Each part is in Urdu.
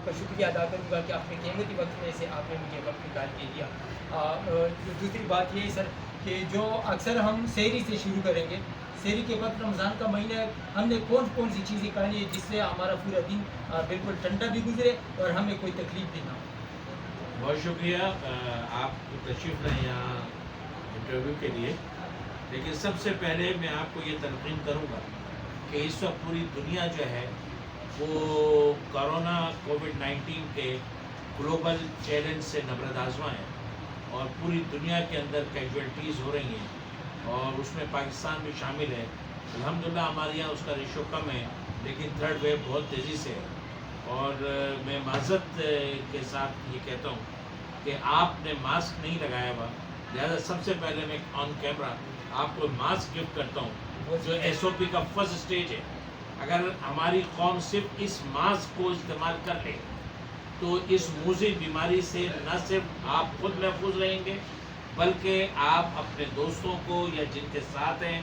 آپ کا شکریہ ادا کروں گا کہ اپنے قیمتی وقت میں سے آپ نے مجھے وقت نکال کے دیا. دوسری بات یہ ہے سر کہ جو اکثر ہم سحری سے شروع کریں گے, سحری کے وقت رمضان کا مہینہ ہے, ہم نے کون سی چیزیں کھانی ہے جس سے ہمارا پورا دن بالکل ٹھنڈا بھی گزرے اور ہمیں کوئی تکلیف بھی نہ ہو. بہت شکریہ آپ تشریف لائیں یہاں انٹرویو کے لیے. لیکن سب سے پہلے میں آپ کو یہ تلقین کروں گا کہ اس وقت پوری دنیا جو ہے وہ کرونا کووڈ-19 کے گلوبل چیلنج سے نبرد آزما ہے, اور پوری دنیا کے اندر کیجویلٹیز ہو رہی ہیں اور اس میں پاکستان بھی شامل ہے. الحمدللہ ہمارے یہاں اس کا ریشو کم ہے, لیکن تھرڈ ویو بہت تیزی سے ہے. اور میں معذرت کے ساتھ یہ کہتا ہوں کہ آپ نے ماسک نہیں لگایا ہوا, لہٰذا سب سے پہلے میں آن کیمرہ آپ کو ماسک گفٹ کرتا ہوں جو ایس او پی کا فرسٹ اسٹیج ہے. اگر ہماری قوم صرف اس ماسک کو استعمال کر لے تو اس موذی بیماری سے نہ صرف آپ خود محفوظ رہیں گے بلکہ آپ اپنے دوستوں کو یا جن کے ساتھ ہیں,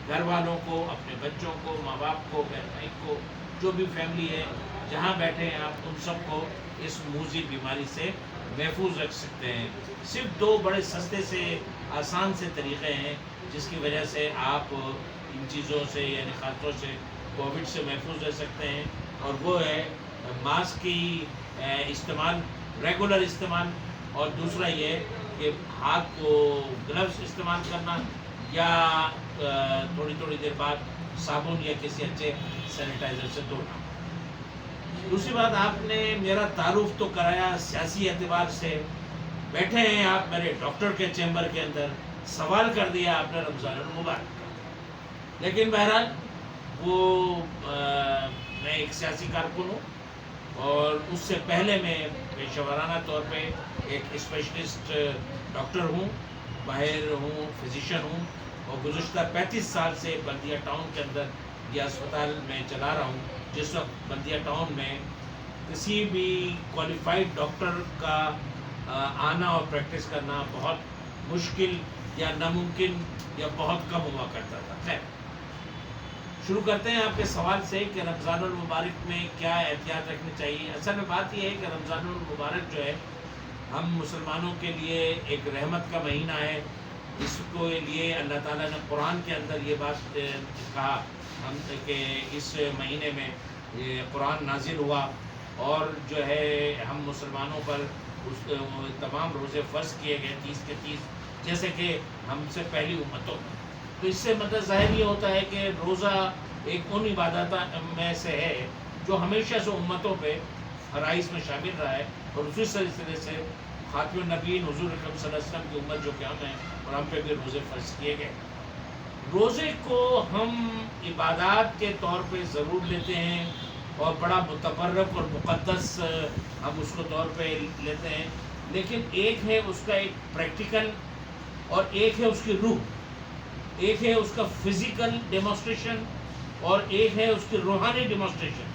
گھر والوں کو, اپنے بچوں کو, ماں باپ کو, بہن بھائی کو, جو بھی فیملی ہے جہاں بیٹھے ہیں آپ ان سب کو اس موذی بیماری سے محفوظ رکھ سکتے ہیں. صرف 2 بڑے سستے سے آسان سے طریقے ہیں جس کی وجہ سے آپ ان چیزوں سے یعنی خاصوں سے کووڈ سے محفوظ رہ سکتے ہیں, اور وہ ہے ماسک کی استعمال, ریگولر استعمال, اور دوسرا یہ کہ ہاتھ کو گلوز استعمال کرنا یا تھوڑی دیر بعد صابن یا کسی اچھے سینیٹائزر سے دھونا. دوسری بات, آپ نے میرا تعارف تو کرایا سیاسی اعتبار سے, بیٹھے ہیں آپ میرے ڈاکٹر کے چیمبر کے اندر, سوال کر دیا آپ نے رمضان المبارک کا. لیکن بہرحال وہ میں ایک سیاسی کارکن ہوں اور اس سے پہلے میں پیشہ ورانہ طور پہ ایک اسپیشلسٹ ڈاکٹر ہوں, ماہر ہوں, فزیشین ہوں, اور گزشتہ 35 سال سے بلدیہ ٹاؤن کے اندر یہ اسپتال میں چلا رہا ہوں. جس وقت بلدیہ ٹاؤن میں کسی بھی کوالیفائڈ ڈاکٹر کا آنا اور پریکٹس کرنا بہت مشکل یا ناممکن یا بہت کم ہوا کرتا تھا. خیر, شروع کرتے ہیں آپ کے سوال سے کہ رمضان المبارک میں کیا احتیاط رکھنی چاہیے. اصل میں بات یہ ہے کہ رمضان المبارک جو ہے ہم مسلمانوں کے لیے ایک رحمت کا مہینہ ہے. اس کو لیے اللہ تعالیٰ نے قرآن کے اندر یہ بات کہا ہم کہ اس مہینے میں یہ قرآن نازل ہوا, اور جو ہے ہم مسلمانوں پر اس تمام روزے فرض کیے گئے 30 کے 30 جیسے کہ ہم سے پہلی امتوں میں. تو اس سے مطلب ظاہر یہ ہوتا ہے کہ روزہ ایک ان عبادات میں سے ہے جو ہمیشہ سے امتوں پہ فرائض میں شامل رہا ہے, اور اسی سلسلے سے خاتم النبیین حضور اکرم صلی اللہ علیہ وسلم کی امت جو کہ ہم ہیں اور ہم پہ بھی روزے فرض کیے گئے. روزے کو ہم عبادات کے طور پہ ضرور لیتے ہیں اور بڑا متبرک اور مقدس ہم اس کو طور پہ لیتے ہیں, لیکن ایک ہے اس کا ایک پریکٹیکل اور ایک ہے اس کی روح, ایک ہے اس کا فزیکل ڈیمونسٹریشن اور ایک ہے اس کی روحانی ڈیمونسٹریشن.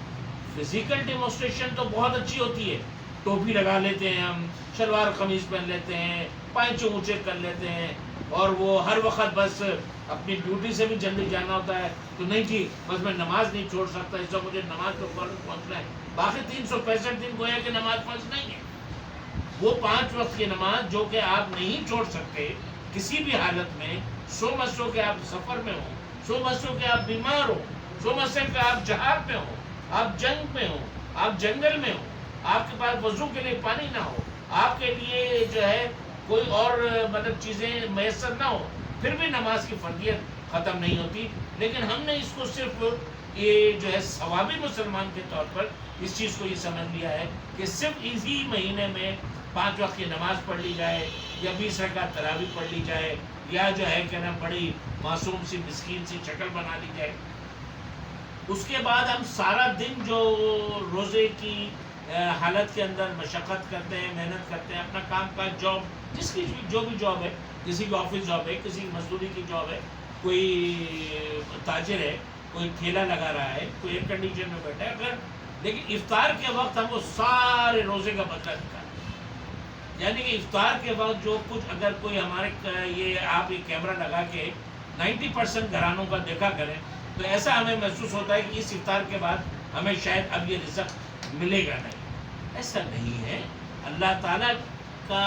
فزیکل ڈیمونسٹریشن تو بہت اچھی ہوتی ہے, ٹوپی لگا لیتے ہیں ہم, شلوار قمیض پہن لیتے ہیں, پائچے اونچے کر لیتے ہیں, اور وہ ہر وقت بس اپنی ڈیوٹی سے بھی جلدی جانا ہوتا ہے تو نہیں جی بس میں نماز نہیں چھوڑ سکتا, اس وقت مجھے نماز پہ فوراً پہنچنا ہے. باقی 365 دن گویا کہ نماز فرض نہیں ہے. وہ 5 وقت کی نماز جو کہ آپ نہیں چھوڑ سکتے کسی بھی حالت میں, سو مسو کہ آپ سفر میں ہوں, سو مسو کہ آپ بیمار ہو, سو مسو کہ آپ جہاد میں ہو, آپ جنگ میں ہو, آپ جنگل میں ہو, آپ کے پاس وضو کے لیے پانی نہ ہو, آپ کے لیے جو ہے کوئی اور مطلب چیزیں میسر نہ ہو, پھر بھی نماز کی فرضیت ختم نہیں ہوتی. لیکن ہم نے اس کو صرف یہ جو ہے ثوابی مسلمان کے طور پر اس چیز کو یہ سمجھ لیا ہے کہ صرف اسی مہینے میں 5 وقت کی نماز پڑھ لی جائے یا 20 رکعت تراویح پڑھ لی جائے یا جو ہے کہ نا بڑی معصوم سی مسکین سی شکل بنا لی جائے. اس کے بعد ہم سارا دن جو روزے کی حالت کے اندر مشقت کرتے ہیں, محنت کرتے ہیں, اپنا کام کاج جاب جس کی جو بھی جاب ہے, کسی کی آفس جاب ہے, کسی کی مزدوری کی جاب ہے, کوئی تاجر ہے, کوئی ٹھیلا لگا رہا ہے, کوئی ایئر کنڈیشن میں بیٹھا ہے, اگر لیکن افطار کے وقت ہم وہ سارے روزے کا بدلہ نکالیں. یعنی کہ افطار کے وقت جو کچھ اگر کوئی ہمارے یہ آپ یہ کیمرہ لگا کے 90% گھرانوں کا دیکھا کریں تو ایسا ہمیں محسوس ہوتا ہے کہ اس افطار کے بعد ہمیں شاید اب یہ رزق ملے گا نہیں. ایسا نہیں ہے. اللہ تعالیٰ کا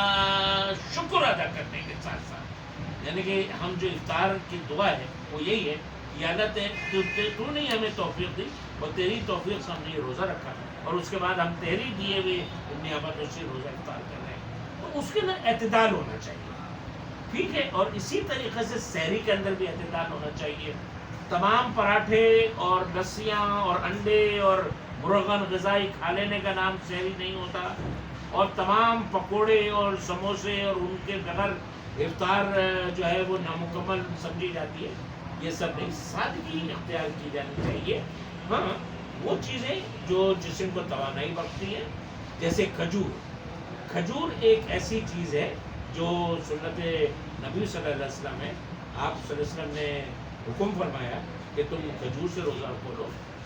شکر ادا کرنے کے ساتھ ساتھ یعنی کہ ہم جو افطار کی دعا ہے وہ یہی ہے کہ اللہ تو نے ہمیں توفیق دی اور تیری توفیق سے ہم نے یہ روزہ رکھا اور اس کے بعد ہم تیری دیے ہوئے نعمتوں سے روزہ افطار کر رہے ہیں. تو اس کے اندر اعتدال ہونا چاہیے, ٹھیک ہے. اور اسی طریقے سے سحری کے اندر بھی اعتدال ہونا چاہیے. تمام پراٹھے اور لسیاں اور انڈے اور مرغن غذائی کھا لینے کا نام سحری نہیں ہوتا, اور تمام پکوڑے اور سموسے اور ان کے بغیر افطار جو ہے وہ نامکمل سمجھی جاتی ہے. یہ سب نہیں, سادگی اختیار کی جانی چاہیے. ہاں وہ چیزیں جو جسم کو توانائی بخشتی ہیں, جیسے کھجور. کھجور ایک ایسی چیز ہے جو سنت نبی صلی اللہ علیہ وسلم ہے. آپ صلی اللہ علیہ وسلم نے حکم فرمایا کہ تم کھجور سے روزہ کھولو.